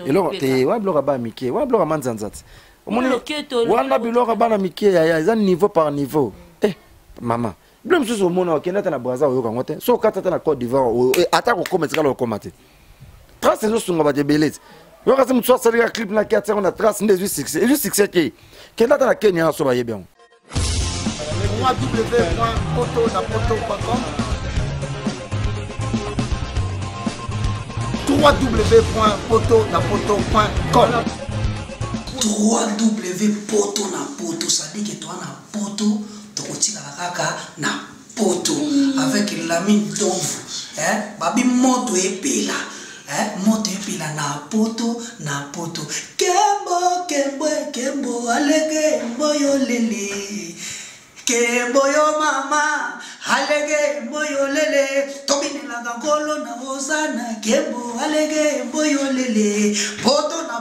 eloko te wa biloko ba mike wa biloko manzanzati wana biloko bana mike ya eza niveau par niveau mama blum susu mona okenda ta na Brazza oyoka ngote so kata ta na Côte d'Ivoire ata ko kometse kala ko komate trace zo sunga ba de belete yo kasi mutso salika clip na kiatse on a trace ndezu succès ki kenda ta na Kenya so ba yebion www.poto.com www.poto.com www.poto, ça dit que toi na poto tokotika kaka na poto avec l'ami d'ombre babi moto epela moto epela na poto kembo alege mboyo lele kembo yo mama alege mboyo lele tobine la gangolo na ozana kembo alege mboyo lele poto na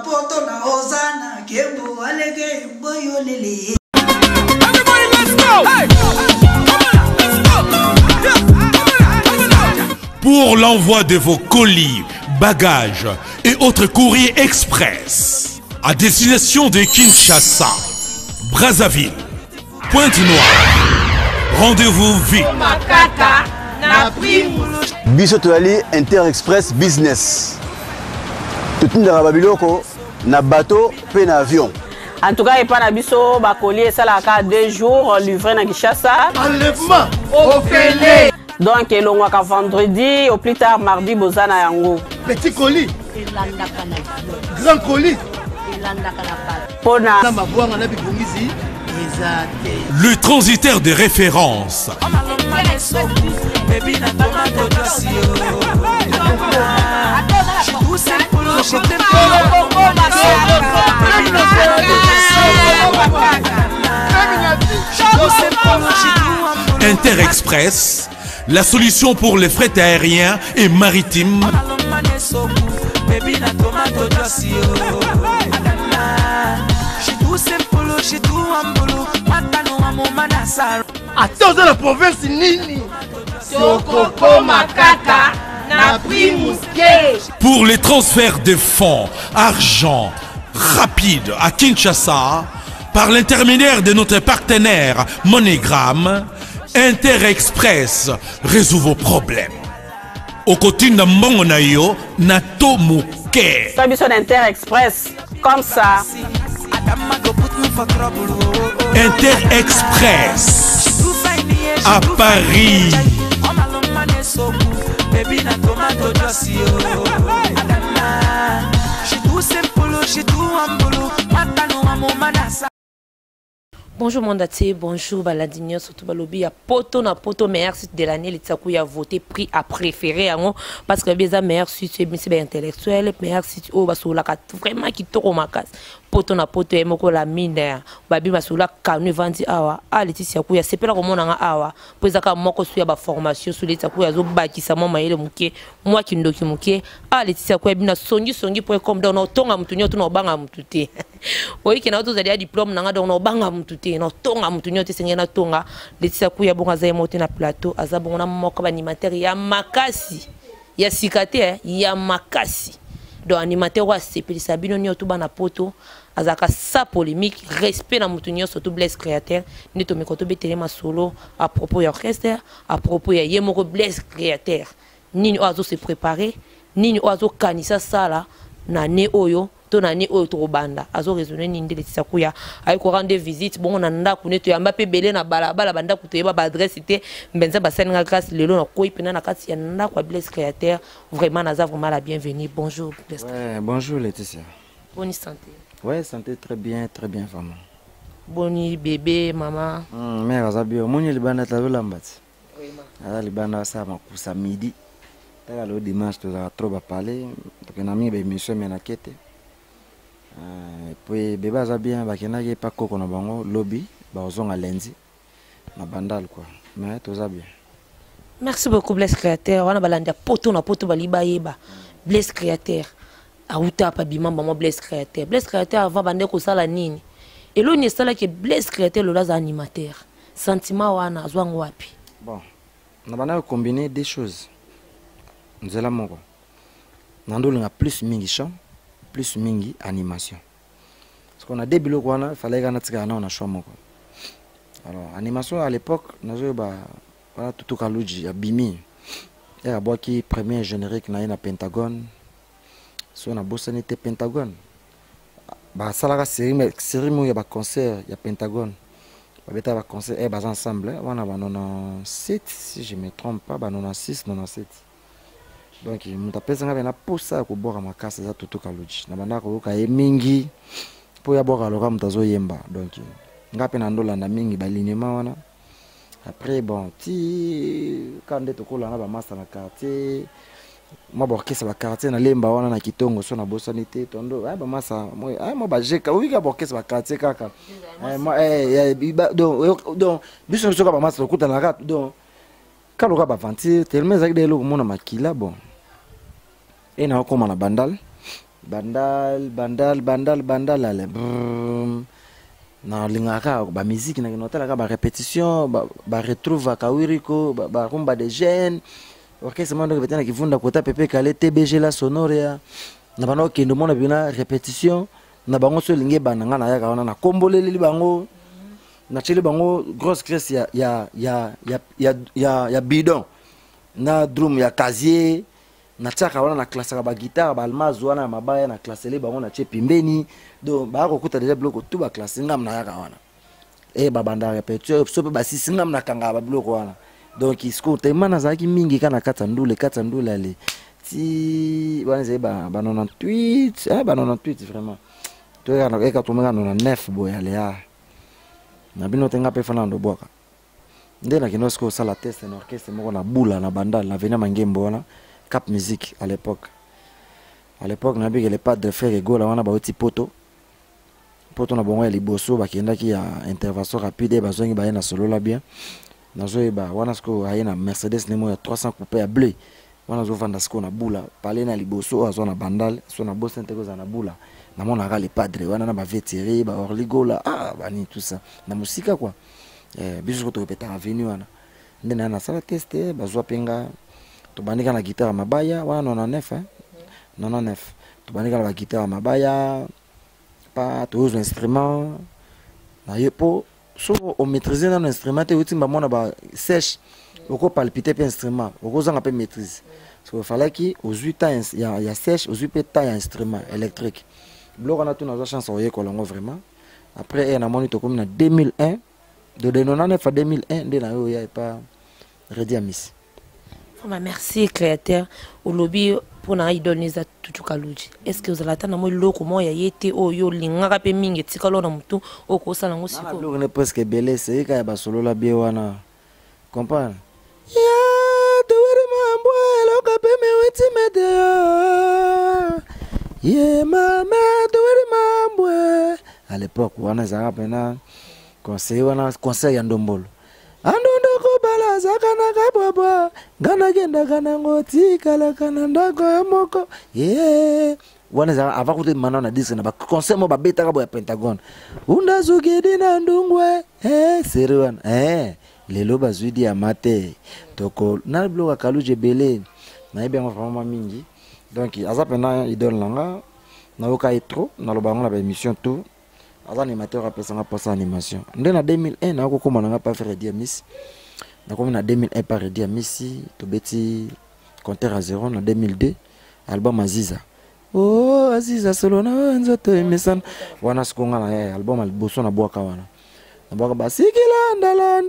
ozana kembo alege mboyo lele. Everybody let's go! Hey! Pour l'envoi de vos colis, bagages et autres courriers express à destination de Kinshasa, Brazzaville, Pointe-Noire, rendez-vous vite. Biso toali Inter-Express Business. Tout na babiloko na bateau pe na avion. En tout cas, il pas biso bakoli ça la 2 jours livré na Kinshasa. Enlèvement au Félé. Donc le mois vendredi au plus tard mardi bozana yango. Petit colis. Grand colis. Pona. Le transitaire de référence. Inter-Express, la solution pour les frais aériens et maritimes. Attends, la province Nini. Pour les transferts de fonds, argent rapide à Kinshasa, par l'intermédiaire de notre partenaire MoneyGram, Inter-Express résout vos problèmes. Au côté de Mongonayo, Nato Mouké. Inter-Express, comme ça. Inter-Express à Paris. Bonjour Mondati, bonjour Baladinio, surtout Balobi, à poto na poto meilleur site de l'année, les Tsakou a voté prix à préférer parce que les meilleurs sites c'est intellectuel, meilleur site au basoula vraiment qui toro makas. Poto na poto emoko la mine babi basoula kanu vandi awa a Laetitia Kuya c'est pas comme on a awa pour ça moko suya ba formation sur les Tsakou ya zo bakisa mama yele muke moi qui ndoki muke a Laetitia Kuya bina songi pour comme dans tonga mutunyo to no banga mutute oui qui na to zalia diplôme nanga donc no banga mutute no tonga mutunyo te sengena tonga Laetitia Kuya bonga za emote na plateau azabonga na moko ba animateur ya makasi ya sikate ya makasi do animateur wa sepelisa bino nyoto bana poto azaka sa polémique respect na mutunyo surtout Blaise Créateur neto mekoto betele masolo à propos ya orchestre à propos ya yemoko Blaise Créateur nini oazo se préparer nini oazo kanisa sala na ne oyo to na ne oyo to banda azo raisonner nini Laetitia Kuya ay ko rendre visite bon na ndako neto yamba pe belé na balabala banda kutoyeba ba adresse te mbenza basenga grâce lelo na koi pena na kati ya ndako Blaise Créateur vraiment naza vraiment la bienvenue. Bonjour Blaise. Ouais, bonjour Laetitia. Bonne santé. Ouais, santé très bien vraiment. Boni bébé maman. Mère azabio moni libanda tavela mbati. Oui ma. Ala libanda sa makusa midi. Tala le dimanche to za trop ba parler parce que na mi be mission mena kete. Puis bébé azabia bakena ke pa koko na bango lobby ba ozonga lundi na bandal quoi. Mais to za bien. Merci beaucoup Blaise Créateur. On a balanda poto na poto baliba yeba. Blaise Créateur. Auta pa bima maman Blaise Créateur. Blaise Créateur avant bande ko sala nini. Et l'on est là que Blaise Créateur le laza animateur. Sentiment wana azwango wapi. Bon. On a combiné des choses. Nous allons moko. Nando linga plus mingi chant. plus mingi animation. Parce qu'on a des biloko wana, il fallait qu'on ait un choix moko. Alors animation à l'époque, nazo ba voilà tout kaluji ya bimi. Et à qui premier générique na Pentagone. So na bosanité Pentagone. Ba salaka série mo ya ba concert ya Pentagone. Ba beta ba concert et ba ensemble, wana ba 97 si je me trompe pas, ba 96 97. Donc muta pesa nga na posa ko boka makasa za tout kaluji. Na banda ko ka mingi po ya boka loka mutazo yemba. Donc ngape na ndola na mingi balignement wana. Après bon ti quand de tokola na ba master na quartier moi borkesa ba quartier na lemba wana na kitongo so na bosanité tondo ba masa moi moi ba jeka oui ka borkesa ba quartier kaka moi donc biso so ka ba master okuta na rat donc kaloka ba ventir tellement zaki de lo mona makila bon et na ko na bandal ale na lingaka ba musique na notala ka ba répétition ba retrouve ka wiriko ba rumba de jeunes orchestre mando ke betana kivunda kota pepe kale TBG la sonoria na bana kendo mona bina répétition na bango so linge bananga na yaka wana na komboleli bango na chele bango grosse crèche ya bidon na drum ya casier na chaka wana na classe ba guitare ba almazo wana mabaya na classe le bango na che pimbeni donc ba ko kuta déjà bloco tout ba classe ngam na yaka wana e ba banda répétition so pe ba sisi ngam na kanga ba bloco wana donc isko te mana zaki mingi kana kata ndule ale ti wana ze ba 98 ba 98 vraiment to ya na ka tumenga 99 boy ale ya na bino tenga pe fana ndo boka ndena kinosko sala test na orchestre moko na bula na bandal na vena mangembo wana Cap Musique à l'époque. À l'époque, on a vu que les pattes de frère et Gola, on a un petit poteau. Poteau, on a bon, les bossos, qui a intervention rapide, et besoin de na solo là bien. On a un Mercedes, il y a 300 coupés à bleu. On a un ce qu'on a boula. Parler na les bossos, on a bandal, on a bossé na boula. On a les padres, on a un vétéré, orligola, bani tout ça. Na musique quoi. Bisous que tu répètes à venue, on a un salle testé, besoin penga. Tubandika na guitare mabaya wana 99 99 tubandika na guitare mabaya pas tous les instruments na yepo so on maîtriser un instrument te utimba mona ba sèche oko palpiter pe instrument oko zanga pe maîtrise parce qu'il fallait que aux 8 ans il y a sèche aux 8 temps il y a instrument électrique bloc on a tout nos chance au yekolongo vraiment après on a moni to comme en 2001 de 99 à 2001 de na yo ya pas ready à miss. Merci créateur au lobby pour na idoniza tutukaluji. Est-ce que vous allez attendre moi loko moi ya yete o yo lingaka pe mingi tikalo na mutu o ko sala ngo siko. Na loko ne presque belé c'est ka ba solo la bien wana. Comprendre? Ya dewere mambo loka pe me weti mede. Ye mama dewere mambo. À l'époque wana zaka pena conseil wana conseil ya ndombolo. Andondo ko balaza kana kababa ngana genda kana ngoti kala kana ndako moko wana za ava kuti mana na disque na ba concert mo ba beta ka bo ya Pentagone unda zugedi na ndungwe seriwan lelo bazwidi ya mate toko na bloka kaluje belé na yebe ngo vraiment mingi donc aza pena idole langa na oka etro na lobango na ba émission tout az animateur a personne pour sa animation ndena 2001 na ko komana nga pa faire Diamis na ko na 2001 par Diamis to beti compteur à 0 na 2002 album Aziza oh Aziza solo na nzoto emesan wana skonga na album alboso na boka wana na boka basikila ndala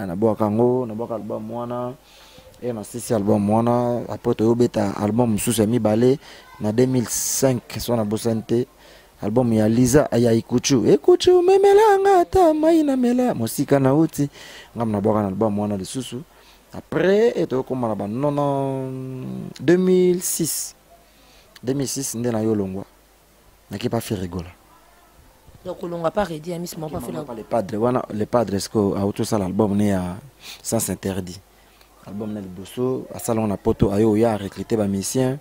na boka ngo na boka album wana et na sisi album wana après to beta album mususu mi balé na 2005 so na bosante album ya Liza ya ikuchu memelanga ta maina mela musika na uti ngam na boka na album wana lisusu après eto ko mala ba 2006 ndena yo longwa na ki pa fi rigola donc on pas ready Miss pas fait les padres wana les padres est-ce que auto ça l'album né à sans interdit album na liboso asala na poto ayo ya recruter ba musicien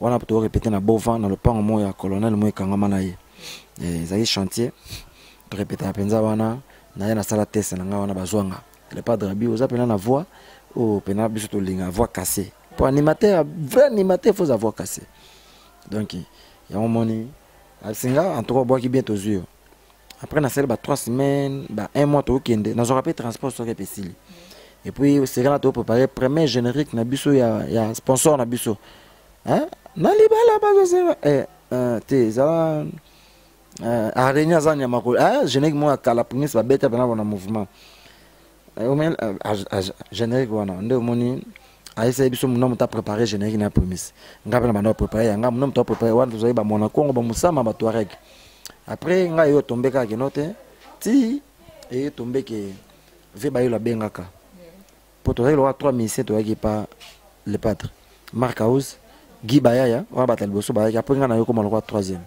wana pour répéter na Bovan dans le pan mo ya colonel mo kangama na ye ezali chantier to répéter penza wana na ya na sala test na nga wana bazwanga le padre bi oza pena na voix o pena biso to linga voix cassée pour animateur vrai animateur faut avoir cassé donc ya moni asinga en tout cas bois qui bientôt yeux après na celle 3 semaines 1 mois to kende na zo rappel transport so ke pesili et puis c'est là to préparer premier générique na biso ya sponsor na biso hein na libala ba te za arenya za nya mako générique mo akala prince ba beta bana na mouvement générique wana nde moni aïssa biso mon homme t'a préparé générique na prémisse ngapela mano préparer yanga mon homme t'a préparé wana tozoyi ba mona kongo ba musama ba Touareg après nga yo tombé ka ke note ti et tombé ke ve ba yo la bengaka pour Touareg lo 3700 to yaki pa le pâtre Marc House Guy Bayaya wa batal boso ba après nga na yo comme le 3e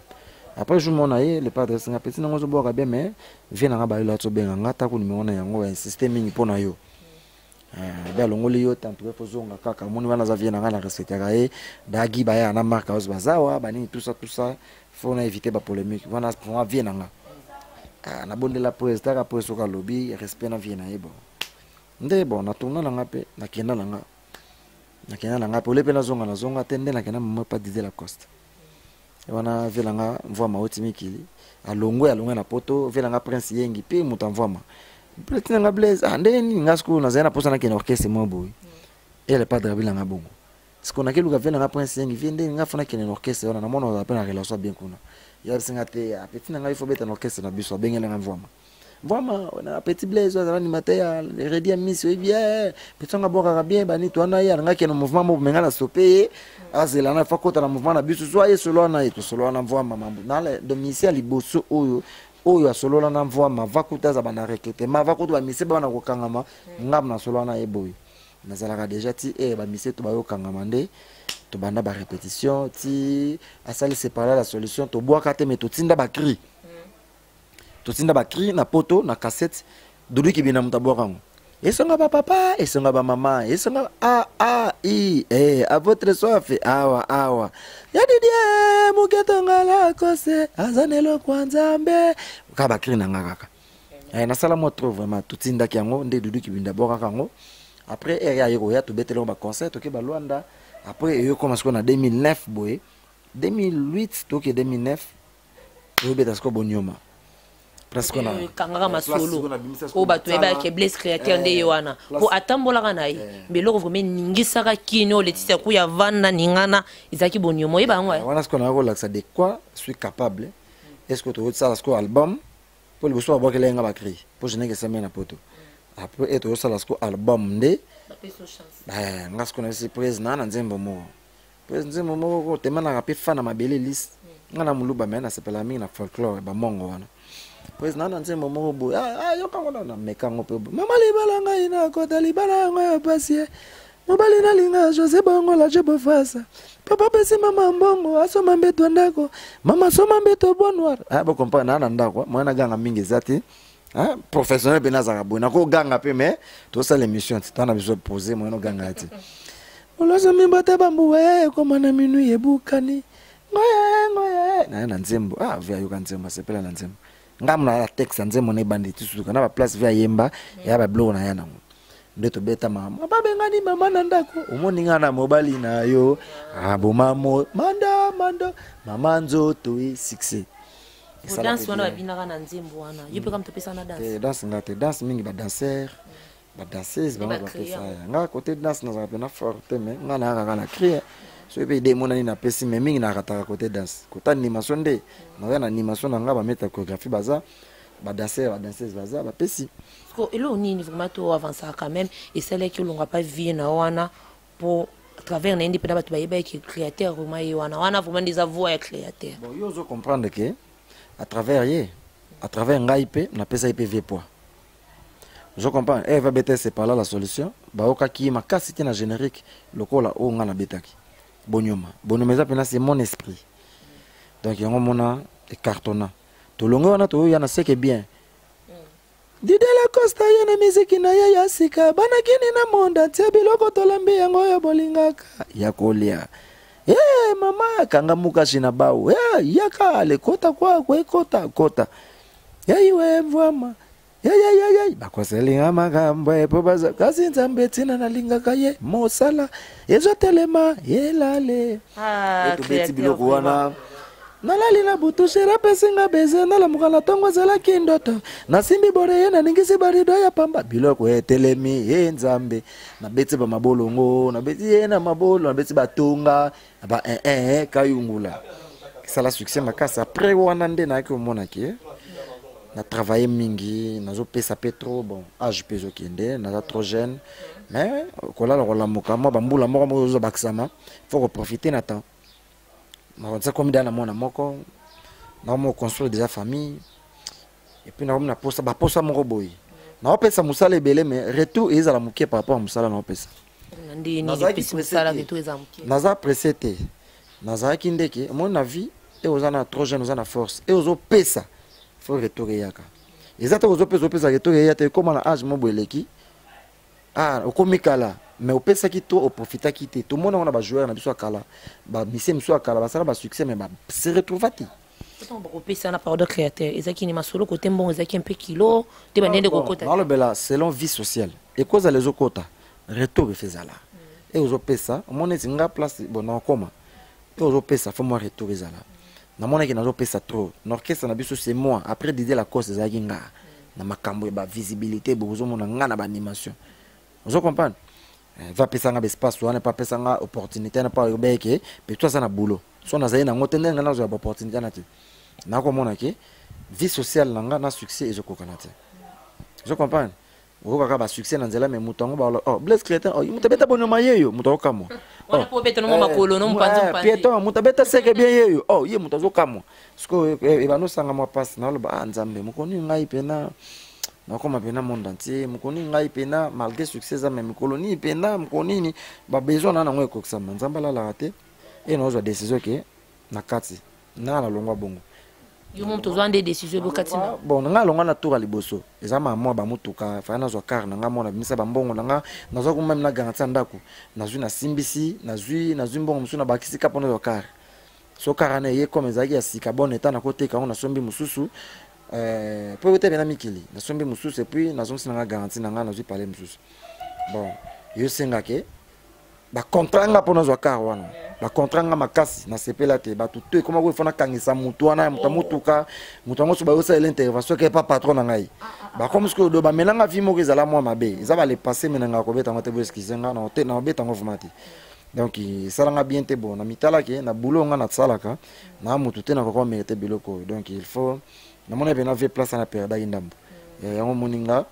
après je m'en aille le pâtre singa petit na ngozo boka bien mais vient na ba yo la to benga ngata ko numéro na yango système mingi pona yo ba longoli yo tanto ko zonga kaka moni wana za vient na la recette ya e da Guy Bayaya na Marc House bazawa bani tout ça faut na éviter ba polémique wana pour vient na na bonde la président ka presso ka lobby respect na vient na e bon nde bon na tourna na ngape na kenda na ngape ole pe na zonga tende na kenda mo pas dizer la coste wana vela nga mvua mauti mikili alongwe na poto vela nga prince yengi pe mutamvua ma pretina nga blaze ndeni nga school na zena posa na kena orchestre mo boy ele padre bila nga bongo siko na keluka vela nga prince yengi vende nga fona kena orchestre wana na mona za pena relation bien kuna ya singa te apetina nga ifo beta na orchestre na biso bengela nga mvua ma vraiment on a petit blaze za ni matea redia miss bien petonga boka bien bani to na ya nga kena mouvement mo mengala stopper azela na fakota na mouvement na biso soye solo na eto solo na mvua mambo na le domicile liboso oyo solo na mvua ma vakuta za bana rekete ma vakuta ba mise bana ko kangama ngam na solo na eboy na zalaka déjà ti ba mise to ba yo kangama nde to banda ba répétition ti asali séparer la solution to boaka te mais to tinda ba cri na poto na cassette dudu ki bina mutaboka ngo esonga ba papa esonga ba mama esonga à votre soif awa ya didie muketonga la kose azanelo kwanzambe ka ba cri na ngaka na sala mo trop vraiment tutinda ki yango nde dudu ki binda boka kango après ya yeko ya to betelo ba concert to ke ba Luanda après yo commence ko na 2009 boy 2008 to ke 2009 yo beta sko bonyoma presque na kangaka masolo ko bato eba ke bless créateur nde yoana ko atambola kana yi mbelo ko vraiment ningisaka kino letisia ku ya vanda ningana izaki bonyomo eba ngwa wana sko na ko laksa de quoi suis capable est-ce que tu ça sko album pour le bosso ba kelenga ba créer pour je n'ai que ça mena poto après et to ça sko album nde ngasko na surprise na nzembo mo nzembo mo ko temana ka pe fana mabele list ngana muluba mena sepela mingi na folklore ba mongo wana pues nana nzembo mo bo yo kango na mekango pe mama libala ngai na kota libala ngai pasie mobali na linga José bongo la jebo fasa papa pesi mama mbongo asoma mbeto ndako mama soma mbeto bonwar bo kompa nana ndako mwana ganga mingi zati professionnel pe nazaka bona ko ganga pe mais to ça l'émission tana biso poser mwana ganga ati oloza mimbata bambuwe koma na minu yebukani ngoye na nzembo via yo kanzembo sepela na nzembo ngamna la texte nzembo ne banditi suka na ba place via yemba ya ba blow na yana nde to beta mama babengani mama na ndako omoni ngana mobali na yo bomamo manda mama nzoto 6 dance wana babinaka na nzembo wana yipe kam topesa na dance dance mingi ba danser ba danseuse ba pesa nga côté dance na za pena forte mais ngana kaka na crier so ebe de mona ni na pesi mais mingi na kataka côté danse côté animation nde na animation na nga ba mettre chorégraphie baza ba danseuse baza ba pesi ko elo nini vraiment to avancer quand même et celle qui l'on pas vie na wana pour à travers n'indi pe batu ba yeba ki créateur vraiment wana vraiment des voix ya créateur bon yo zo comprendre que à travers ngai pe na pesa IPV poids je comprends va bêter c'est par là la solution ba okaki makasi tina générique lokola o nga na betaki bonoma eza pena c'est mon esprit donc yango mona e cartonna to longo wana to yana seke bien Dide la Costa yene miziki na ya sika bana kini na monda tia biloko to lambi yango ya bolingaka ya kolia mama kanga muka shina bawo yaka le kota kwa kota iwe mvama bakoselinga makambo epobaza kasi nzambe tina na lingaka ye mosala ezo telema yelale créateur biloko wana nalali na butu shera pesinga beze nalamuka na tongo zelaki ndoto nasimbi bore ye naningisi barido ya pamba biloko etelemi ye nzambe nabeti bamabolongo nabeti ye na mabolo nabeti batonga ba kayungula sala succès makasi après wana nde nayaki omonaki na travailler mingi nazopesa pe trop bon age pe ezokende naza trop jeune mais kolala kolamuka mwa bambula moko moko ozobakisama faut profiter na temps nakonisa komi dana mwana moko naomo construire déjà famille et puis naomi na posa moko boye naopesa musala ebele mais retour ezala moke par rapport à musala naopesa naza pressé te nazalaki ndeke omoni na vie e oza na trop jeune oza na force e ozopesa faut retour eyaka eza te ozopesa retour eya te ekóma na age mo boye eleki okomi kala mais opesaki to oprofitaki te tomona wana bajoueur na biso ya kala bamisie miso ya kala basala basuccès mais se retrouva te bakopesa na parole de créateur ezaki ni masolo kote mbongo ezaki un peu kilo te bandende kokota nalobela selon vie sociale ekozala ezokota retour efezala e ozopesa omona eti nga place bon nakoma e ozopesa fo mwa retour ezala namonaki nazopesa trop na orchestre na biso c'est moi après Didier Lacoste ezalaki nga na makambo ya bavisibilité bokozomona nga na baanimation ozo comprendre va pesa nga espace wana pa pesa nga opportunité na pa beke pe toi ça na boulot so na zaye na ngote ndenga na zo ya opportunité na te na komona ke vie sociale nanga na succès ezokokana te ozo comprendre okaka ba succès na nzela mais mutango ba Blaise Crétin mutabeta bonoma yeyo mutokamo wana po beta no makolo no mpanzo pieto mutabeta seke bien yeyo ye mutazokamo siko ebano sanga mwa passe na loba nzambe mukoni ngai pena nakoma pena monde entier mukoni ngai pena malgré succès za même colonie pena mukonini ba besoin na ngo ekokisama nzamba la raté et nozo décision ke na kati na la longwa bongo yo mom tozwa des décisions bokatina bon nga longa na tour liboso ezama mwa ba mutuka fa na zo car nga mona bimisa ba mbongo nga nazo ko même na garantie ndako nazwi na simbisi nazwi mbongo musu na bakisi kapo na zo car so karane ye comme ezaki ya sika bon état na côté ka on a sombi mususu pour être bien amikili na sombi mususu et puis nazo sina garantie nga nazwi parler mususu bon yo senga ke ba contrat nga pona zo car wana ba contrat nga makasi na sepela te ba tutu koma ko fona kangisa mutu wana mutuka mutango so ba yosa l'intervention ke pas patron na ngai ba comme ce que do ba menanga vi mo ke zala moi mabe za ba le passer menanga ko beta ngote boski zenga na hotel na beta ngofumati donc ça nga bien te bon na mitala ke na boulot nga na tsalaka na mutu te na ko mériter biloko donc il faut na mona bena ve place na période indambo yango moninga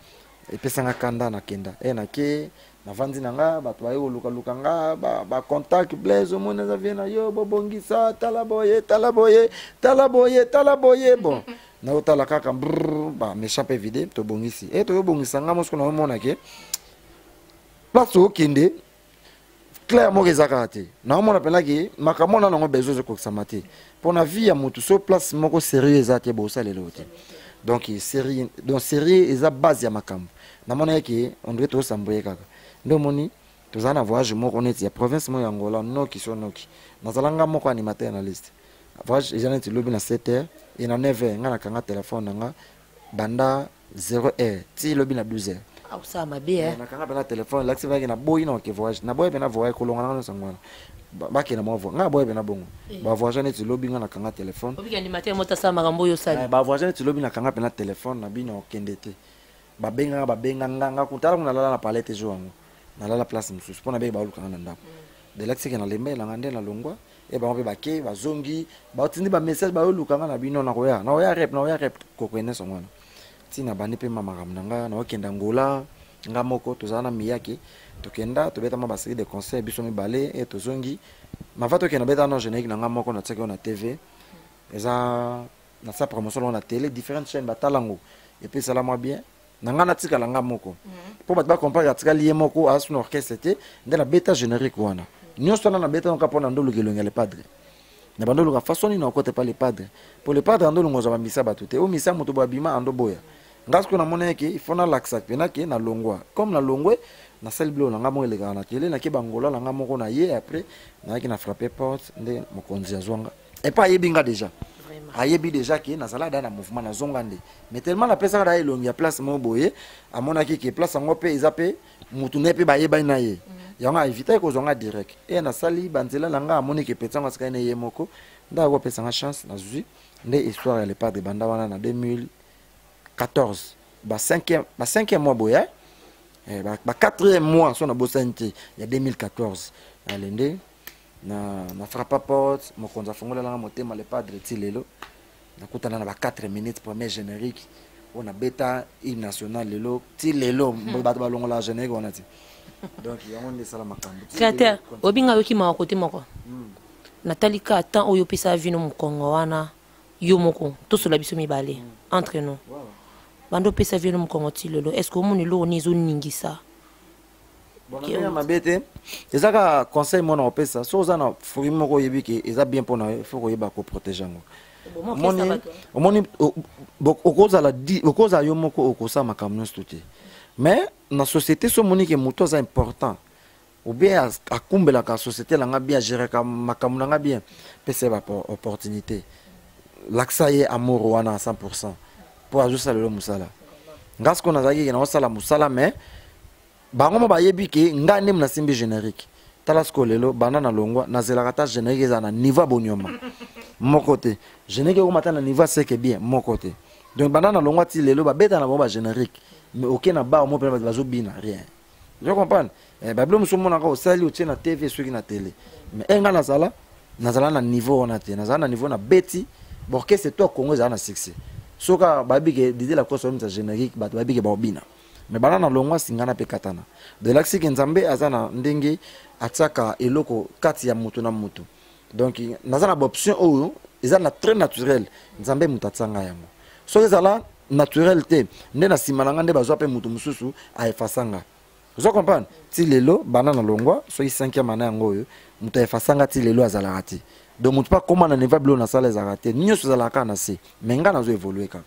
epesanga kanda na kenda na ke na vandi nanga bato baye luka nga ba contact Blaise omona za viena yo bobongisa talaboye bon na otala kaka ba m'échappe vide to bongisi to bongisa nga mosko na omona ke place okende clair mo ezaka te na omona pena ke makamona nango besoin ko samate pour na vie ya mutu so place moko sérieux ezate bo salelo te donc série eza base ya makambo na mona ke on doit to samboye kaka ndo moni tozana voyage moko neti ya province mo ya Angola noki so noki nazalanga moko animateur na liste voyage ezana ti lobi na 7h et na 9h nga na kanga téléphone nga banda 0h ti lobi na 12h ça ma bien na kanga bana téléphone l'axe va na boy na ke voyage na boy bena voyage kolonga na sangwana ba ke na mo vo nga boy bena bongo ba voyage neti lobi nga na kanga téléphone obi animateur mota sa makambo yo sali ba voyage neti lobi na kanga bena téléphone na bino kendete ba benga nga kutala kuna lala na palette jo wango na la place mususu pona be ba luka na ndako de l'axe ke na lembe na ngande na longwa e ba ba ke ba zongi ba tindi ba message ba luka na bino na oya rep ko kwene songwana tina bani pe mama kamnanga na okenda ngola nga moko tozana miyaki tokenda tobeta ma basiri de concert biso mi balé et tozongi mavato ke na beta na générique na nga moko na tseka na TV eza na sa promotion na télé différentes chaînes batalango et puis ça la moi bien nanga na tika langa moko pour batba comparer tika lié moko à son orchestre te de la beta générique wana nyonso na beta on kapona ndolo kelonga le padre na bandolo ka façon ni na côté pas le padre pour le padre ndolo ngoza ba misa batute o misa moto ba bima ando boya ngasko na mona ke il faut na laksa pena ke na longwa comme na longwe na salle blo na ngamo ele na télé na ke bangola na ngamo ko na ye après na ki na frapper porte nde mokonzi azwanga et pas yebinga déjà ayebi déjà ki na sala na mouvement na zongande mais tellement la pesa da elongi ya place mo boye amona ki place ngo pe izape mutu ne pe ba yeba na ye yanga éviter ko zonga direct et na sali banzela langa amoni ke petanga ska ne ye moko nda ko pesa nga chance na zui nde histoire ya lepas de banda wana na 2014 ba 5e mois boya ba 4e mois so na bosante ya 2014 alende na frappa porte mokonza fongola la motema le padre tilelo nakutana na ba 4 minutes premier générique on a beta hymne national lelo tilelo bato balongola générique on a dit donc yango nde sala makambo créateur obinga yoki ma côté moko Nathalie ka tant oyo pesa vino mukongo wana yo moko to sola biso mibale entre nous bando pesa vino mukongo tilelo est-ce que omoni lo nizo ningisa bon na mabete ezaka conseil mona opesa so za fruit moko yebiki eza bien pour na faut ko yeba ko protéger ngo omoni okoza yo moko okosa makambo nyonso te mais na société so moni ke moto za important ou bien akumbelaka société langa bien gérer ka makambo langa bien pesa ba opportunité laksa ye amour wana à 100% pour ajuster le musala ngas ko nazaki na osala musala mais bango mo bayebi ke ngane mna simbi générique talasko lelo banana longwa nazelaka ta générique za na niveau bonyoma mon côté générique ko matana niveau c'est que bien mon côté donc banana longwa ti lelo ba beta na bomba générique mais aucun na ba mo pe bazo bina rien je comprends bablo musumo na ko sali o na TV sur na télé mais enga nazala na niveau on a té nazala na niveau na beti borke c'est toi Congo za na succès soka babi ke didi la ko so mta générique ba babi ke ba bina mais banana longwa singana pe katana de l'axi ke nzambe azana ndenge ataka eloko kati ya mutu na mutu donc nazana ba option oyo ezana très naturel nzambe mutatsanga yango so ezala naturel te nde na simalanga nde bazwa pe mutu mususu a efasanga vous comprenez ti lelo banana longwa so 5e année yango oyo mutu efasanga ti lelo azala rati donc mutu pas comment na neva blo na sala ezarate nyoso zala kana se menga nazo évoluer ka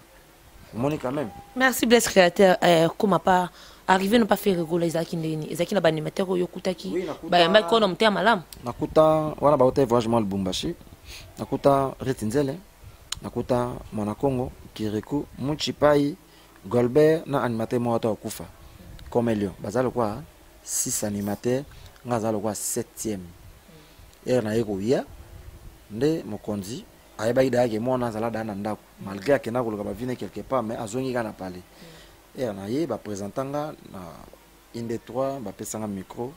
moni quand même merci bless créateur comment pas arriver ne pas faire rigoler Isaac ndeni Isaac na banimateur yo kutaki ba yamba ko na mtea malam nakuta wana ba hotel voyage mal Lubumbashi nakuta Retinzele nakuta Mwana Kongo Kirikou Muchipai Golbert na animateur mo wata okufa comme Elio bazalo kwa 6 animateurs ngazalo kwa 7e na yeko ya nde mokonzi ayeba ida yake mona zala dana ndako malgré que na koloka ba vine quelque part mais azongi kana parler na ye ba présentanga na inde 3 ba pesanga micro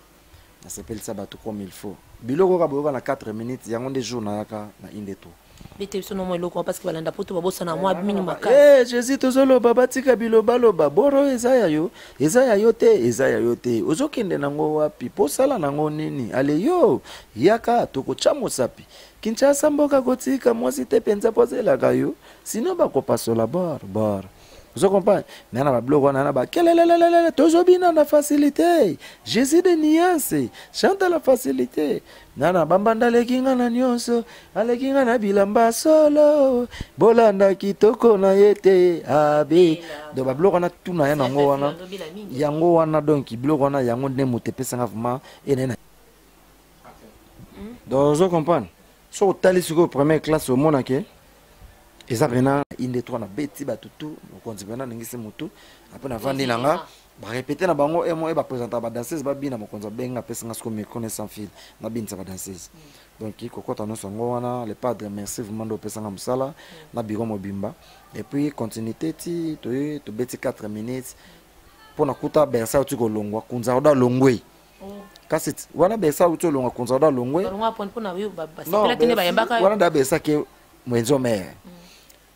na s'appelle ça bato comme il faut biloko ka boyoka na 4 minutes yango nde jour na yaka na inde 3 bete biso no mo eloko parce que balanda poto babosa na mwa mingi makasi jésus tozolo baba tika biloba loba boro eza ya yo te ozokende nango wapi posala nango nini ale yo yaka tokocha mosapi Kinshasa mboka kotika mwasi te penza pozelaka yo sino bakopasola bor vous comprenez nana ba blog wana ba kelelelelele tozobina na facilité Jésus de nuance chante la facilité nana bambanda lekinga na nyonso alekinga na bilamba solo bolanda kitoko na yete abi do ba blog wana tuna ya nango wana yango wana donc blog wana yango ne motepesanga vraiment enena donc vous comprenez so tali siko première classe au monde ke eza pena inde 3 na beti batutu mokonzi pena ngisi mutu après na vandi nanga ba répéter na bango et ba présenter ba danseuse ba bina mokonzi benga pesa ngasko me connaissant fil na binza ba danseuse donc kokota no songo wana le padre merci vraiment do pesa ngam sala na biro mobimba et puis continuité ti to beti 4 minutes pour na kuta bersa uti ko longwa kunza oda longwe kasi wana bersa uti longwa kunza oda longwe wana da bersa ke mwenzo me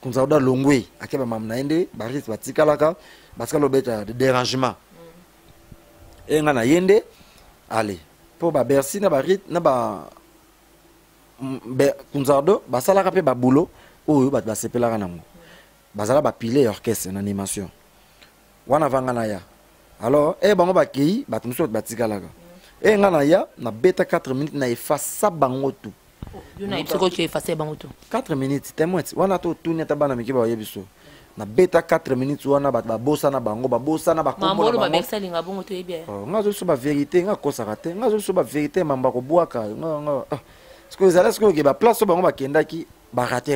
kunza oda longwe akeba mamna ende barit batikalaka batikalo beta de dérangement enga na yende allez pour ba bersi na barit na ba kunza odo basalaka pe ba boulot oyo bat basepelaka nango bazala ba piler orchestre en animation wana vanga na ya alors bango bakei batumso batikalaka enga na ya na beta 4 minutes na efasa bango tout yuna ipsoko tu effacer bango tout 4 minutes témoin wana to tunia tabana mikiba yebiso na beta 4 minutes wana ba bossa na bango ba bossa na ba kombo ba bersa linga bongo to ebia ngazo so ba vérité nga kosaka te ngazo so ba vérité mamba ko boaka nga ce que zala ce que ba place so bango ba kendaki ba raté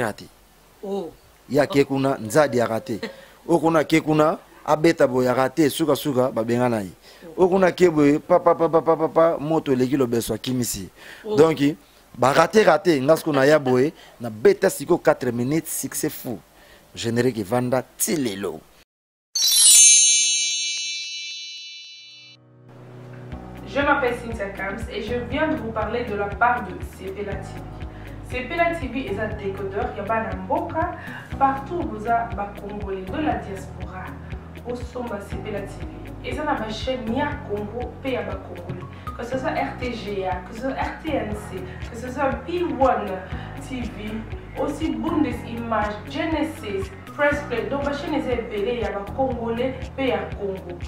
ya ke kuna nzadi ya raté okuna ke kuna abeta bo ya raté suka ba benga nayi okuna ke bo papa moto leki lo beso kimisi donc Bah raté, ngas qu'on a yaboé, na bêta siko 4 minutes, succès fou. Générique Vanda Tilelo. Je m'appelle Cynthia Kams et je viens de vous parler de la part de CPLA TV. CPLA TV est un décodeur qui a Mboka partout où vous avez Congolais de la diaspora au Somba CPLA TV. Et ça ma chaîne Nia Congo P.A. Congolais. Que ce soit RTGA, que ce soit RTNC, que ce soit P1 TV, aussi Bundes Images, Genesis, Press Play. Donc ma chaîne est appelée, il y a Congolais P.A. Congo.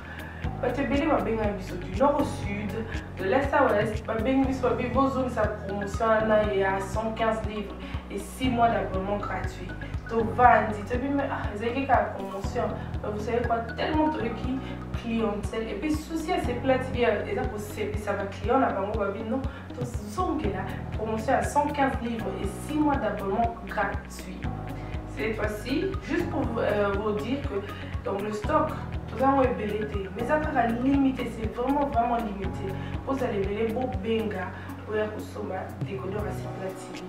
Batebele va bien du nord au sud, de l'est à l'ouest, va bien vos zones sa promotion il y a 115 livres et 6 mois d'abonnement gratuit. Donc Vandi, tu dis mais vous avez la promotion, vous savez quoi, tellement de clientèle et puis souci à ces plates et ça va client là bas va bien non, donc zone là promotion à 115 livres et 6 mois d'abonnement gratuit. Cette fois-ci, juste pour vous dire que dans le stock, tout ça est belleté, mais ça sera limité, c'est vraiment limité. Vous allez belleter pour benga, pour consommer décodeur à CPLA TV.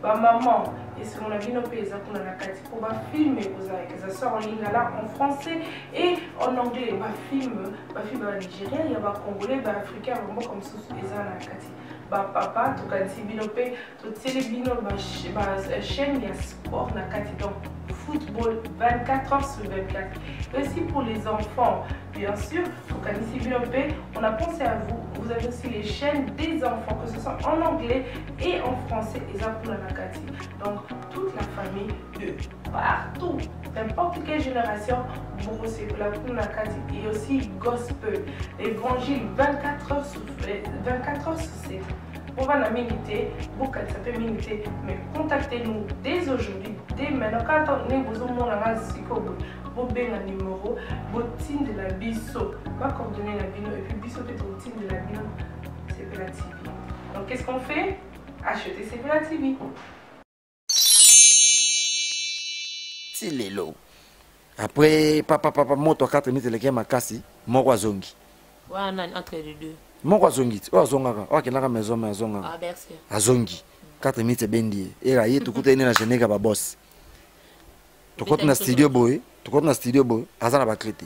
Bah maman, et ce qu'on a vu nos pays, ça qu'on a la carte pour filmer, que ça sort en ligne là en français et en anglais. Bah film à Nigeria, il y a bah congolais, bah africain, vraiment comme ça, les gens la carte. Bah papa, tout cas si binopé, tout télébino, bah chaîne, il y a sport la carte donc football 24 heures sur 24. Aussi pour les enfants, bien sûr, tout cas si binopé, on a pensé à vous. Vous avez aussi les chaînes des enfants, que ce soit en anglais et en français, et ça pour la carte. Donc toute la famille de partout, n'importe quelle génération, vous recevez la carte et aussi gospel, évangile 24 heures sur 7. On va la miniter, vous ça peut miniter, mais contactez-nous dès aujourd'hui, dès maintenant. Quand on est besoin de vous avez un numéro, vous de la biso, va coordonner la bino et puis biso peut être de la bino, CPLA TV. Donc qu'est-ce qu'on fait? Acheter CPLA TV. Tilelo. Après, papa, moto 4 minutes, le ma kasi, moko zongi. Ouais, entre les deux. Moko zongi, o kenaka maison mais zonga. Ah merci. Azongi. 4 minutes bendi. Et là, tu coûtes na genega ba boss. Tu coûtes na studio boy, azana ba clété.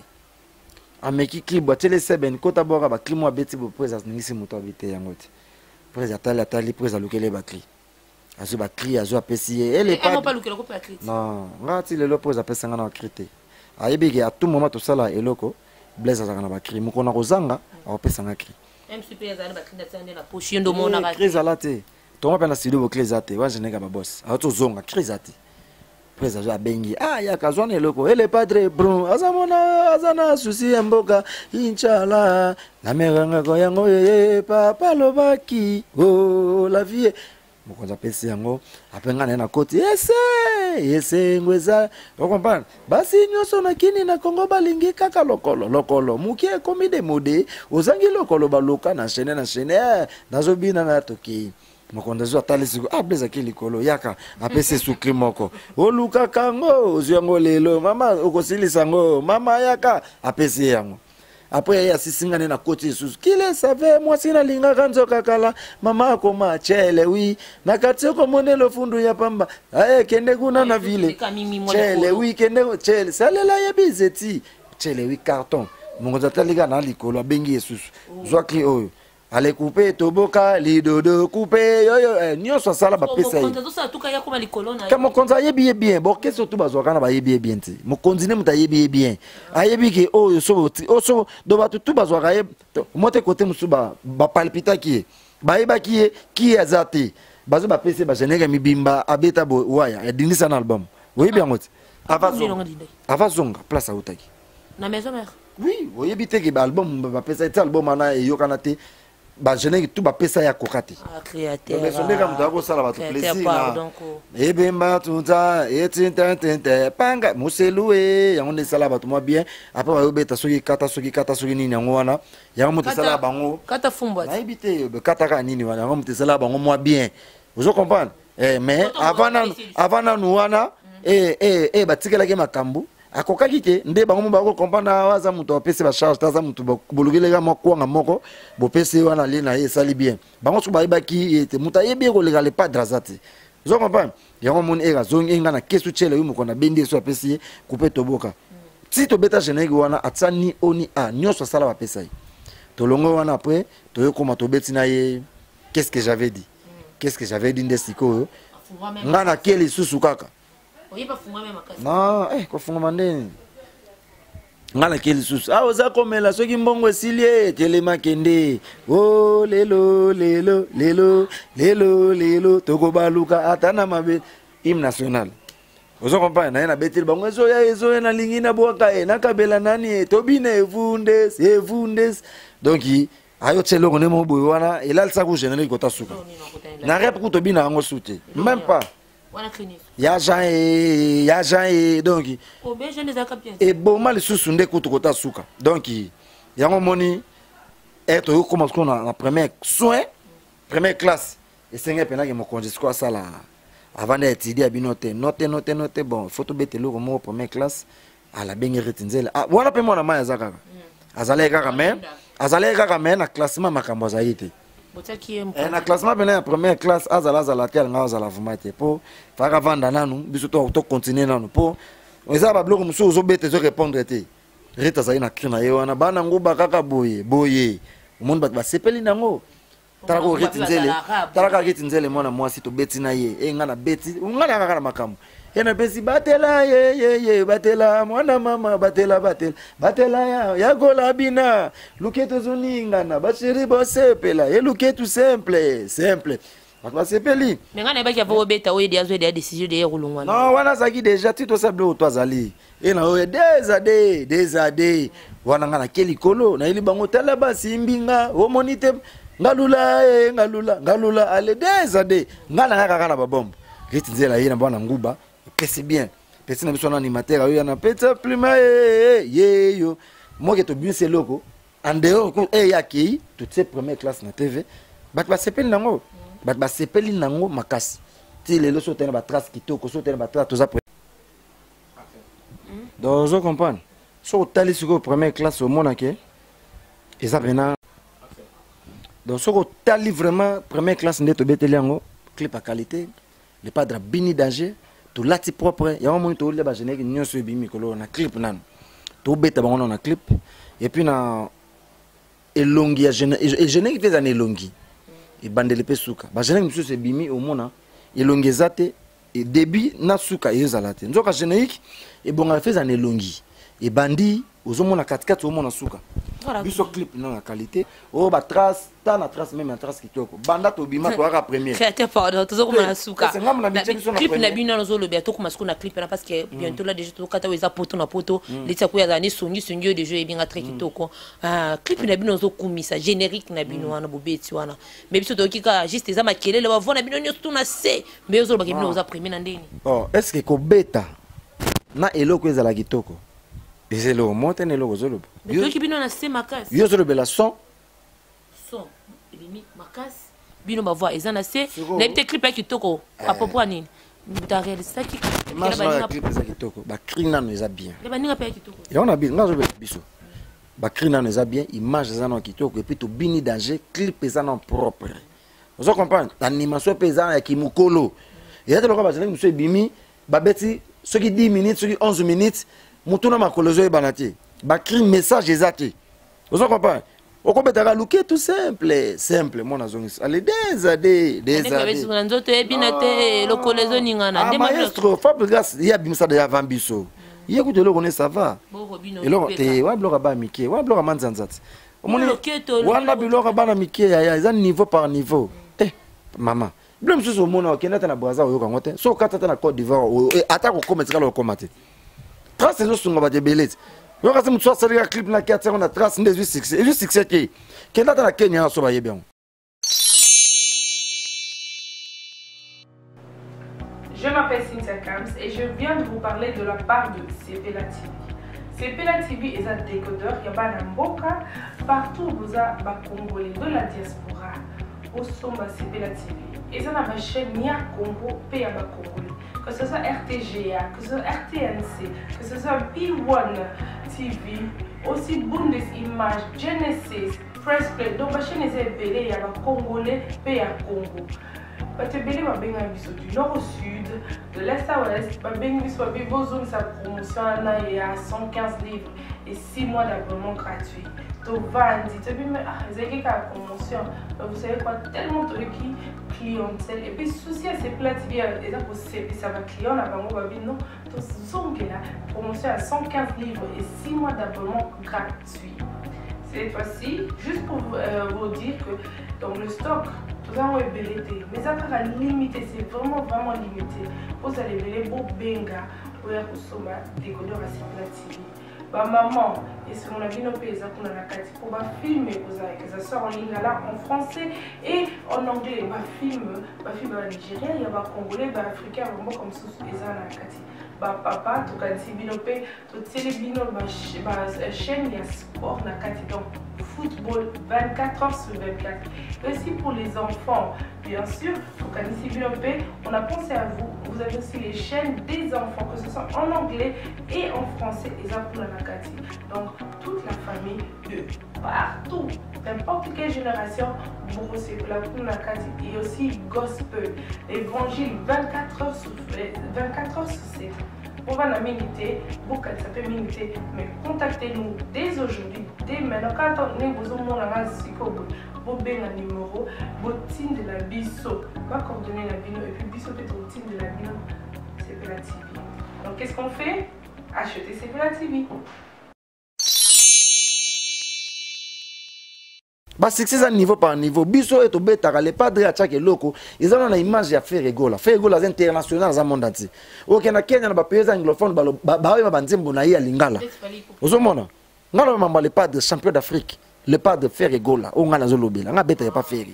Ameki clip ba télé seben kota boka ba clip mo beti bo presa ningisi moto habité yangote. Presa tali presa lokele ba clip. Azo ba clip azo apesi elle pas pas lokele ko pa clip. Non, ngati le lopo za pesa ngana ba crité. Ayebiki à tout moment to sala eloko blaise azana ba clip mo kona kozanga apesa nga clip. Même si peut azana ba clip na la poche ndo mona ka. Crise alate. Toma pena studio bo crise ate, wa jeneka ba boss. Ato zonga crise ate. Presa zo abengi. Ah ya kazwana eloko. Elle padre bro, azana souci mboka inchallah. Na meranga ko yango papa lobaki. Oh la vie. Mokonza pesi yango apenga na koti ese ngweza okompa basi nyoso na kini na Kongo balingi kaka lokolo mukie komi de mode ozangi lokolo baloka na chaîne nazobina na toki mokonza zo atalisi blaza ki likolo yaka apese sukri moko oluka kango ozyango lelo mama okosilisa ngo mama yaka apesi yango. Après, il y a singane na côté sous. Qui le savait, moi, si na linga kanzo kakala, mama koma chele, oui. Na katio komone lo fundu ya pamba. Kende kuna na ville. Chele, oui, kende chele. Sale la yebi zeti. Chele, oui, carton. Mon gozata liga na likolo, bengi yesus. Zwa kli oyo. Ale couper toboka lidodo couper yo nyonso sala ba pesa yi. Konza ça tuka ya koma likolo na. Kama konza yebi bien, bon qu'est-ce que bazo kana ba yebi bien ti. Mo konzine muta yebi bien. Ayebi ke oyo so do ba tu bazo ka ye. Mote côté musuba ba palpita ki. Ba yeba ki azati. Bazo ba pesa ba jenega mibimba abeta bo waya ya dinisa na album. Oui bien moti. Avazonga place à utaki. Na maison mère. Oui, oyebi te ke ba album ba pesa et album ana e yokana te. Ba jeune tout ba pesa ya kokati créateur mais sonde comme dako sala ba plaisir na ebemba tunza etintente panga muselue yango ne sala ba to bien après ba yobeta soki kata soki nini yango wana yango mutu sala bango kata fumba na ebite be kata ka nini wana yango mutu sala bango moi bien vous comprenez mais avant na wana batikela ke makambu akokaki te nde bango bako comprendre aza muto apesi ba charge taza muto bolugile ga moko nga moko bo pesi wana li na ye sali bien bango so bayebaki ete muto ayebi ko lega le pas drazati zo comprendre yango mon era zongi nga na kesu chele yu moko na bendi so apesi couper toboka si to beta générique wana atsani oni a nyoso sala ba pesa tolongo wana après to koma to betina ye qu'est-ce que j'avais dit qu'est-ce que j'avais dit ndesiko nga na keli susu kaka non ko funga mandeni nga na keli susu oza komela soki mbongo esilie telema kende oh lelo lelo lelo lelo lelo tokobaluka atana mabe hymne national ozo comprendre na betel bango ezo ya na lingi na boka na kabela nani tobina evundes donc ayo tselo ko nemo boy wana elal sa ko général ko tasuka na rep ko tobina ngo soute même pas ya Jean donc et bon mal susu nde ko tasuka donc yango moni eto yo commence ko na première soin première classe et senga pena ke mo congé quoi ça là avant d'étudier à binote note bon photo betelo comme première classe à la bengi retinzela ah voilà pe mona maya zakaka azale kaka men na classement makambo zaite na classement bena ya première classe azala tel nga azala vumate po faka vanda nanu biso to continuer nanu po eza ba bloko muso zo bete zo répondre te reta za ina krina ye wana bana nguba kaka boye monde ba sepeli nango Taraka retinzele mwana mwasi to beti na ye nga na beti nga na kaka na makambo ena besi batela ye batela mwana mama batela ya gola bina luketo zoninga na bachiri bo sepela ye luketo simple ba sepeli nga na ba kia vo beta o dia zo dia décision de rolongwa non wana zaki déjà tito sable o twazali ena o des ade wana nga na kelikolo na ili bango tala basi mbinga o monite ngalula ale des ngana kaka na babombo ritinzela yena bwana nguba pesi bien pesi na biso na animateur yo na peta pluma yo moke to bien c'est loco en dehors ko yaki toute cette première classe na TV bat ba sepeli nango makasi ti lelo so tena ba trace kitoko so tena ba trace toza donc je comprends so tali siko première classe au monde ke eza bena donc ce que tali vraiment première classe ndeto beteli yango clip à qualité le padre bini danger to lati propre ya mo to le ba générique nyonso bimi kolo na clip nan to beta bango na clip et puis na elongi ya générique feza na elongi e bandele pe suka ba générique muso se bimi au mona elongi zate et début na suka ezalate nzoka générique e bonga feza na elongi e bandi ozomona 4-4 omona suka biso clip na qualité o ba trace ta na trace même na trace kitoko banda to bima to aka premier créateur pardon to zoko na suka clip na bino na zo lo bia to kuma suko na clip na parce que bientôt là déjà to kata weza poto na poto leta ko ya zani songi de jeu e binga très kitoko clip na bino zo kumisa générique na bino wana bobeti wana mais biso to kika juste eza makelele ba vona bino nyoto na se mais zo ba bino za premier na ndeni oh est-ce que ko beta na eloko ezala kitoko c'est le monte ne logo zolo yo ki bino na se makas yo zolo bela son limite makas bino ba voix ezana se na bite clip ya kitoko à propos nini ta réaliser qui ba clip za kitoko ba crina no eza bien le baninga pa kitoko ya on a bien ngazo biso ba crina no eza bien image za no kitoko et puis to bini danger clip eza no propre vous comprenez l'animation paysan ya kimukolo et là ba zela muso bimi ba beti ce qui 10 minutes ce qui 11 minutes mutuna makolozo ebanati ba cri message ezati vous comprenez okobetaka luke tout simple mona zongis ale des nzoto ebina te lokolezo ningana ndema maestro Fabregas ya bimisa de avant biso ye ku de lo connaît ça va elo te wa bloka ba mike wa bloka manzanzati omoni wana bloka ba na mike ya eza niveau par niveau maman blum susu mona okenda na Brazza oyoka ngote so kata na Côte d'Ivoire ata ko kometika lo komate trace zo sunga ba de belete yo kasi mutso sala clip na 4 na trace ndezi 6 et 6 qui kenda na Kenya so ba yebia. Je m'appelle Cynthia Kams et je viens de vous parler de la part de Sepela TV. Sepela TV est un décodeur qui a mboka partout où vous avez Congolais de la diaspora au Somba Sepela TV. Et ça ma chaîne Nia Congo P à Congolais. que ce soit RTGA, que ce soit RTNC, que ce soit P1 TV, aussi Bundesimage, Genesis, Press Play. Donc, la chaîne est belée, il y a les Congolais, pays à Congo. Parce que belé va bien du nord au sud, de l'est à l'ouest, va bien besoin de sa promotion il y a 115 livres et 6 mois d'abonnement gratuit. Donc, Vandi, tu dis, mais c'est qui a la promotion? Vous savez quoi, tellement de clientèle. Et puis, souci à ces plats, ça va client, là, non. Donc, c'est la promotion à 115 livres et 6 mois d'abonnement gratuit. Cette fois-ci, juste pour vous dire que donc, le stock, tout ça est belleté. Mais ça va limité, c'est vraiment limité. Vous allez belleter pour Benga, pour les décodeurs à Seplat TV. Bah maman, et si on a vu nos pays, pour filmer, ça sort en ligne là en français et en anglais. Bah film en Nigeria, il y a des Congolais, des Africains, vraiment comme ça, les Kati. Bah papa, tu as dit binopé, tu télébino, chaîne, il y a sport na Kati, donc football 24 heures sur 24. Et aussi pour les enfants, bien sûr, tu as dit binopé, on a pensé à vous. Vous avez aussi les chaînes des enfants, que ce soit en anglais et en français, et ça pour la Nakati. Donc toute la famille de partout, n'importe quelle génération, pour aussi pour la Nakati et aussi gospel, évangile 24 heures sur 7. On va la miniter, beaucoup ça peut miniter, mais contactez-nous dès aujourd'hui, dès maintenant. Quand on est besoin de la vous avez un numéro, vous team de la biso, va coordonner la bino et puis biso peut être au team de la bino, c'est la TV. Donc qu'est-ce qu'on fait? Acheter CPLA TV. Bah succès à niveau par niveau. Biso est au bêta, les padres à chaque loco. Ils ont une image à faire rigola. Faire rigola international dans le monde entier. Ok, na Kenya na pays anglophone, bah banzembo na ya lingala. Vous avez ngalo mamba les padres champion d'Afrique. Le padre faire rigola. On a la zolobela. Nga bêta pas faire.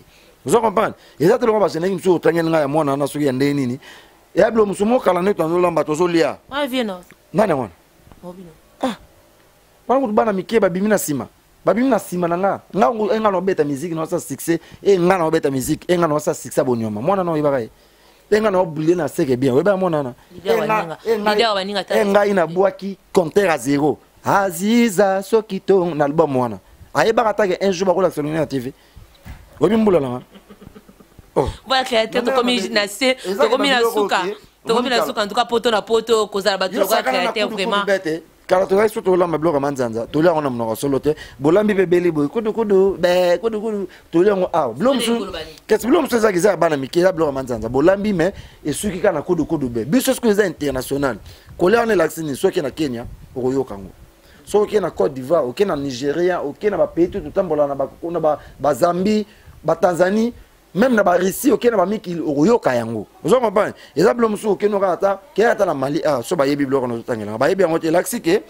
Vous comprenez? Et ça te le va passer n'importe où. Tanya nga ya mwana na suki ya ndeni ni. Et ablo musumo kala ne to lamba to zolia. Ah viens. Nani wana? Ah. Bana bana mikeba bimina sima. Babim na sima nga nga no beta musique no sa succès et nga no beta musique et nga no sa succès bonyoma mwana no ibakai et nga no oublier na seke bien we ba mwana na nga ina boaki compteur à 0 Aziza Sokito na album mwana aye ba attaque un jour ba ko la na TV we bimbula la oh ba créateur to comme na se to comme na suka en tout cas poto na poto kozala ba créateur vraiment car tu restes tout là ma bloc manzanza tout là on a mon solote bolambi bebeli boy kudu tout là ah blom qu'est-ce blom ça qui ça bana miki la bloc manzanza bolambi mais et ceux qui kana kudu be biso ce que c'est international kolé on est là ceux qui na Kenya oyo kango ceux qui na Côte d'Ivoire au na Nigeria au na ba pays tout tambola na ba Zambie ba Tanzanie même na ba Russie ok na ba miki oyo kayango vous comprenez et ça blom so ok no kata ke ata na Mali ah so ba yebi bloko no tangela ba yebi ngote laxike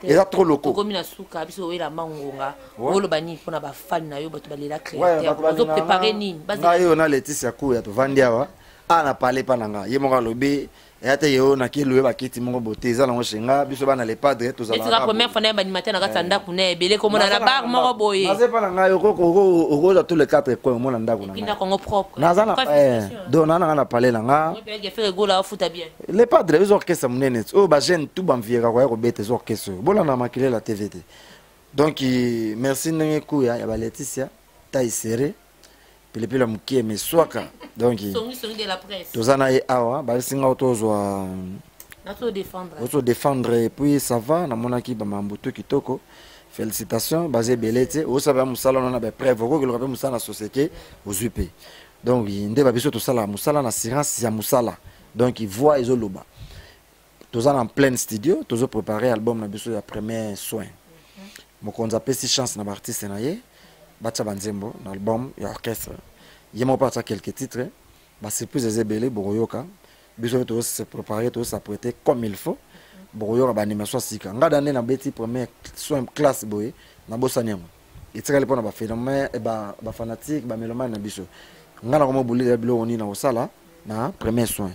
et ça trop loko ko mina suka biso wela mangonga olo bani pona ba fan na yo bato balela créateur bazo préparer nini na yo na Laetitia Kuya to vandiawa ana parler pananga ye monga lobe et ate yo na ki lobe ba kiti mongo bote za lango shenga biso bana les padres to za la première fois na ba animateur na katanda kuna ebele ko mona na bar moko boye na se pananga yo ko za tous les 4 coins mona ndako na ina kongo propre na za na do na na parler nanga il fait rigola futa bien les padres ils orchestre munene o ba jeune tout ba mviera ko ya ko bete orchestre bona na makile la TVT donc merci ndenge Kuya ya ba Laetitia taille serré pile la mukie mais swaka donc songi de la presse tozana e awa ba singa autozwa na défendre et puis ça va na monaki ba mambuto kitoko félicitations basé belete o saba musala na ba preuve ko ke le musala société aux UP donc inde ba biso to sala musala na assurance ya musala donc il voit ezoloba tozana en plein studio tozo préparer album na biso ya premier soin mokonza pesi chance na ba artiste na ye Bacha Banzembo, dans l'album, il y a orchestre. Il y a quelques titres. C'est plus zébélé, Boroyoka. Bisous, tous se préparer, tous s'apprêter comme il faut. Boroyoka, animation sika. On a donné la bêtise première soin classe, boy, na bossaniam. Et c'est le point de phénomène, et fanatique, mélomane, na bisou. On a vraiment boulé les blocs, on y a au sala, na premier soin.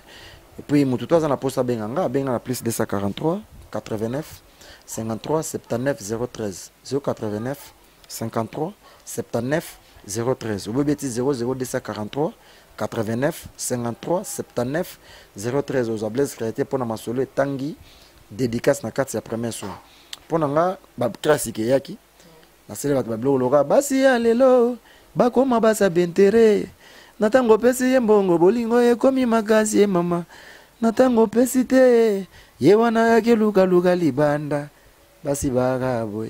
Et puis, mon tutoir, on a posé à Benganga, Benganga plus 243, 89, 53, 79, 013, 089, 53, 79 013 au bébé 00243 89 53 79 013 aux Blaise Créateur pour ma solo tangi dédicace na 4 ya premier soir pour nga ba classique yaki na sele ba blo loka basi ya lelo ba koma basa bentere natango pesi yembongo bolingo ekomi makasi mama natango pesi te ye wana yake luka luka libanda basi baka boy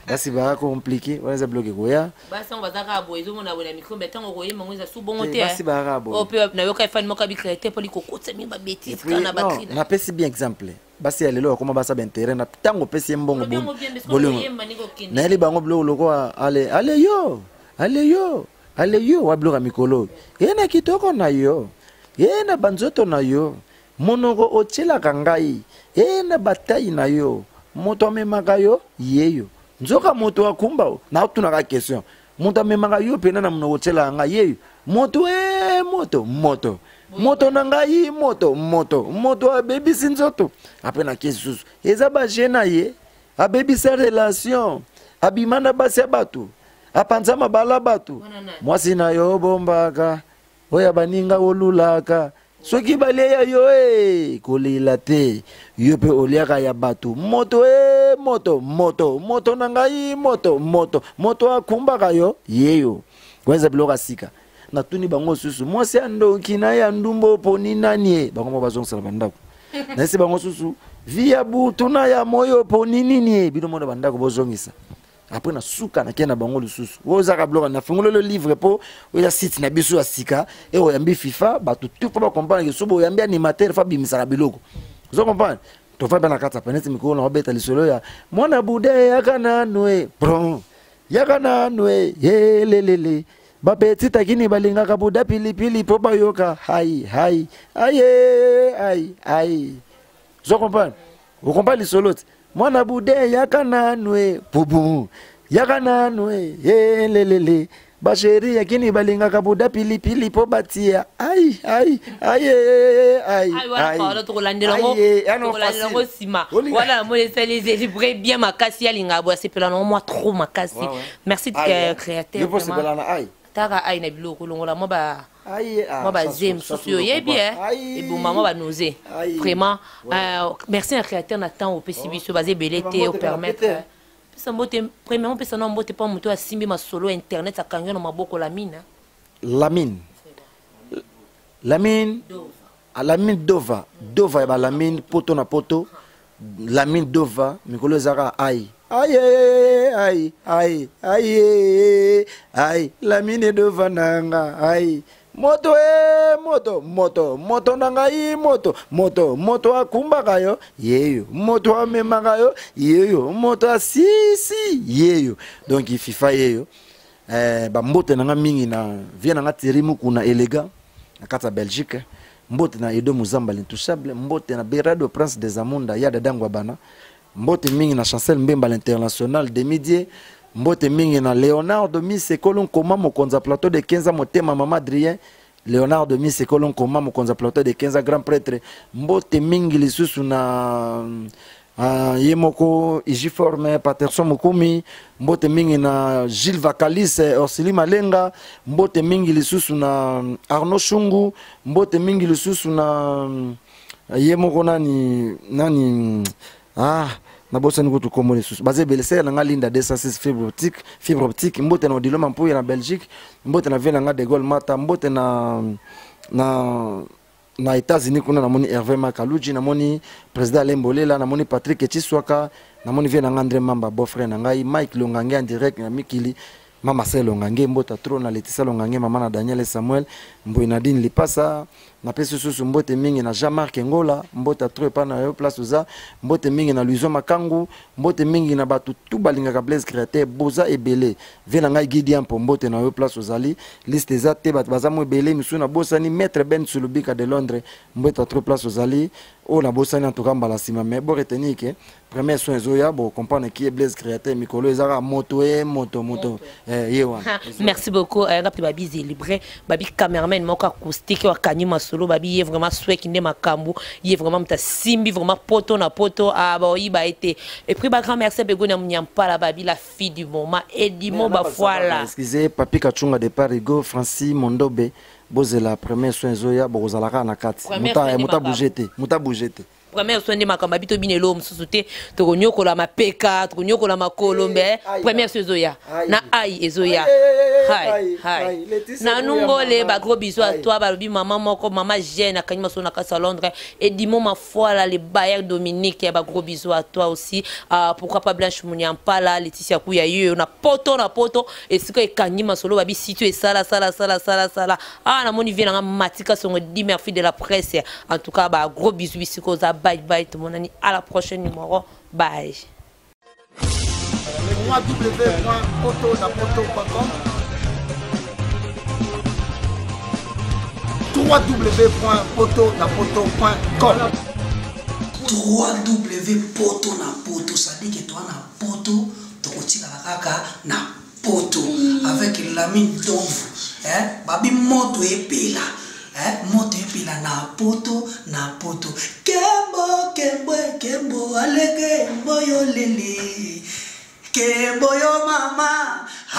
basi baka compliqué wanaza bloqué koya basi on bazaka boy zo mona bona micro betango koye mangoza su bongo te basi baka boy o pe na yoka fan moka bi créateur pour likokotsa mi ba bêtise kana batri na pesi bien exemple basi ya lelo koma basa bentere na tango pesi mbongo bolingo na eli bango bloqué loko ale yo wa bloqué mikolo yena kitoko na yo yena banzoto na yo monoko ochela kangai yena batai na yo moto amemaka yo yeyo nzoka moto akumba na tunaka question moto amemaka yo pena na monoko ochela nga yeyo moto moto na ngai moto abebisi nzoto apena question eza ba jena ye abebisa relation abimana basi ya batu apanza mabala batu mwasi na yo bombaka oya baninga olulaka soki baleya yo kolela te yo pe oliaka ya batu moto na ngai moto akumbaka yo yeyo kwenza biloka sika na tuni bango susu mwasi ya ndoki na ya ndumbo poni nani bango mo bazongisa bandako na ese bango susu via butu na ya moyo poni nini bino mo bandako bozongisa après na suka na kena bango lususu ozaka bloka na fungolo le livre po oya site na biso ya sika e oyambi FIFA batu tout pa comprendre que sobo oyambi animateur fa bimisa biloko vous comprenez to fa bana kata penete mikolo na obeta lisolo ya mwana bude yakana noe bron yakana noe lelele ba petit takini balinga ka buda pilipili po bayoka hai vous comprenez vous comprenez lisolo mwana bude yakana nwe pubu yakana nwe lelele basheri yakini balinga kabuda pilipili po batia ai wala to landela ngo sima wala mo les libre bien makasi ya linga bo sepela no moi trop makasi merci créateur je pense bela na ai taka ai na biloko longola mo ba moi bah zem soucieux et bien et bon maman va nous vraiment merci à créateur Nathan au PCB se baser belete au permettre ça mbote premièrement personne non mbote pas moto à simbi ma solo internet ça kanyo na maboko la mine dova ba la mine poto na poto la mine dova mikolo zara ai la mine dova nanga ai moto nangai moto akumbaka yo yeyo moto amemaka yo yeyo moto asisi yeyo donc FIFA yeyo mbote nanga mingi na via nanga terimu kuna elega na kata Belgique mbote na Edo Muzamba l'intouchable mbote na Berado Prince des Amunda ya dadangwa bana mbote mingi na Chancel Mbemba l'international de midi mbote mingi na Leonardo Mise Kolon Koma mokonza plateau de 15 ans motema mama Adrien Leonardo Mise Kolon Koma mokonza plateau de 15 ans grand prêtre mbote mingi lisusu na yemoko Ijiforme Patterson Mukumi mbote mingi na Gilles Vakalis Orsili Malenga mbote mingi lisusu na Arnaud Shungu mbote mingi lisusu na yemoko nani na bossa ni kutu komoni sus basé belese na ngalinda 206 fibre optique mbote na Odiloma Mpuya na Belgique mbote na vela nga de Gaulle Mata mbote na États-Unis kuna na moni Hervé Makaluji na moni président Lembolela na moni Patrick Chiswaka na moni vena André Mamba beau-frère na ngai Mike Longange en direct na Mikili mama Selo Longange mbota trop na Letisa Longange mama na Daniel Samuel Mboy Nadine Lipasa na pesi susu mbote mingi na Jean-Marc Ngola mbota trop pa na yo place oza mbote mingi na Luizo Makangu mbote mingi na batu tout balinga Blaise Créateur boza ebele vena ngai Gideon po mbote na yo place ozali liste za te bat baza mo ebele misu na bosani maître Ben Sulubika de Londres mbota trop place ozali o na bosani en tout cas mbala sima mais bo retenir que premier soin zoya bo comprendre qui est Blaise Créateur mikolo ezara moto yewa merci beaucoup ngapi babi libre babi cameraman moko acoustique wa kanima solo babi vraiment souhait qui makambu il vraiment mta simbi vraiment poto na poto ba oyiba été et puis ba grand merci bego na munyampa la babi la fille du moment et du moment ba voilà excusez papi kachunga de Parigo Francis Mondobe bozela premier soin zoya bokozalaka na kati muta bougete première soin de makamba bito binelo mususu te tokonyokola mapeka tokonyokola makolo mbe première soin zoya na ai ezoya hai na nungole ba gros bisous à toi balobi maman moko maman jeune akanyima sona kasa Londres et dimo ma foi là les Bayer Dominique ba gros bisous à toi aussi pourquoi pas Blanche Muniampala Laetitia Kuya yo na poto et ce que ekanyima solo babi situé sala na moni vient matika son dit merci de la presse en tout cas ba gros bisous bisiko za bye bye tout le monde à la prochaine numéro bye www.poto.com www.poto.com www.poto ça dit que toi na poto tokotika kaka na poto avec la mine d'ombre babi moto epela moto epela na poto kembo alege mboyo lele kembo yo mama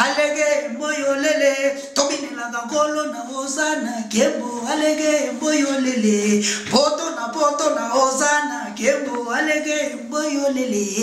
alege mboyo lele tobinela ngolo na ozana kembo alege mboyo lele poto na ozana kembo alege mboyo lele